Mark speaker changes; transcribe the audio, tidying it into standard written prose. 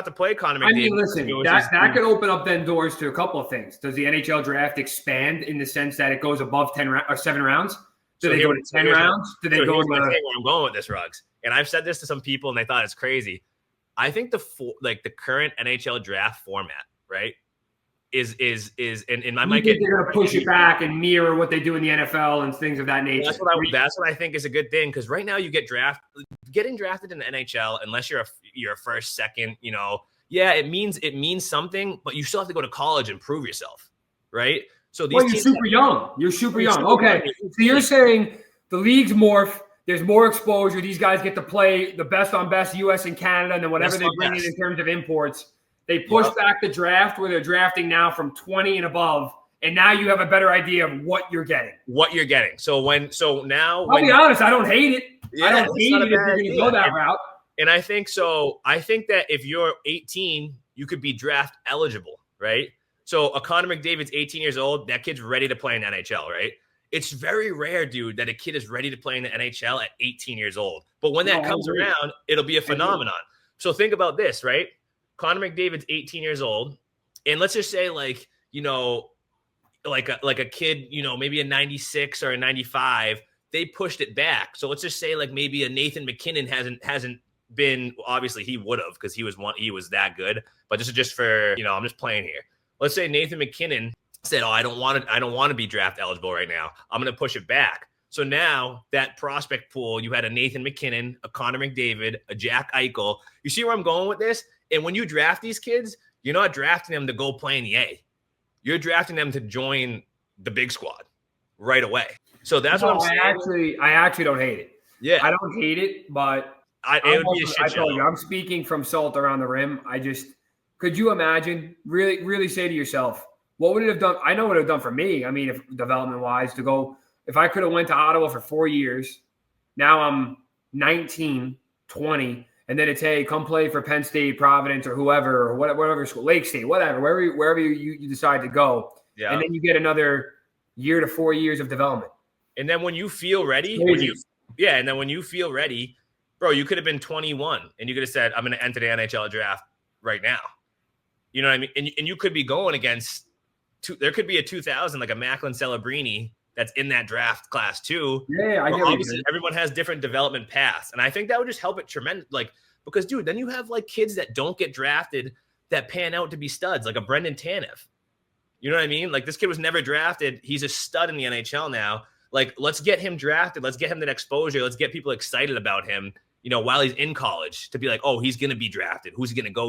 Speaker 1: to play Connor
Speaker 2: I
Speaker 1: McDavid.
Speaker 2: mean, listen, that could open up then doors to a couple of things. Does the NHL draft expand in the sense that it goes above 10 or 7 rounds? Do they go to 10 rounds? Do they go to
Speaker 1: where I'm going with this, Ruggs? And I've said this to some people, and they thought it's crazy. I think the current NHL draft format, right, is and I might
Speaker 2: think they're going to push it back and mirror what they do in the NFL and things of that nature.
Speaker 1: That's what I think is a good thing, because right now you getting drafted in the NHL, unless you're a first, second, it means something, but you still have to go to college and prove yourself, right? So
Speaker 2: you're super young. You're super young. Okay, so you're saying the leagues morph. There's more exposure. These guys get to play the best on best, U.S. and Canada, and then whatever they bring in terms of imports. They push back the draft where they're drafting now from 20 and above, and now you have a better idea of what you're getting.
Speaker 1: So now,
Speaker 2: I'll be honest, I don't hate it. I don't hate it if you're going to go that route.
Speaker 1: And I think so. I think that if you're 18, you could be draft eligible, right? So a Connor McDavid's 18 years old. That kid's ready to play in the NHL, right? It's very rare, dude, that a kid is ready to play in the NHL at 18 years old. But when that comes around, it'll be a phenomenon. So think about this, right? Connor McDavid's 18 years old, and let's just say like a kid, maybe a 96 or a 95, they pushed it back. So let's just say like maybe a Nathan McKinnon hasn't been, obviously he would have, because he was that good. But this is just for, I'm just playing here. Let's say Nathan McKinnon said, I don't want to be draft eligible right now. I'm going to push it back. So now that prospect pool, you had a Nathan McKinnon, a Connor McDavid, a Jack Eichel. You see where I'm going with this? And when you draft these kids, you're not drafting them to go play in the A. You're drafting them to join the big squad right away. So that's what I'm saying.
Speaker 2: I actually don't hate it.
Speaker 1: Yeah.
Speaker 2: I don't hate it, but
Speaker 1: it would be a shit show.
Speaker 2: I'm speaking from salt around the rim. Could you imagine, really, really say to yourself, what would it have done? I know what it would have done for me. I mean, if development-wise, if I could have went to Ottawa for 4 years, now I'm 19, 20, and then it's, hey, come play for Penn State, Providence, or whoever, or whatever school, Lake State, whatever, wherever you decide to go. Yeah. And then you get another year to 4 years of development.
Speaker 1: And then when you feel ready, bro, you could have been 21, and you could have said, I'm going to enter the NHL draft right now. You know what I mean? And you could be going against there could be a 2000, like a Macklin Celebrini, that's in that draft class too.
Speaker 2: Yeah, I get
Speaker 1: obviously everyone has different development paths. And I think that would just help it tremendous. Like, because dude, then you have like kids that don't get drafted that pan out to be studs, like a Brendan Tanev. You know what I mean? Like, this kid was never drafted. He's a stud in the NHL now. Like, let's get him drafted. Let's get him that exposure. Let's get people excited about him, while he's in college, to be like, oh, he's going to be drafted. Who's he going to go to?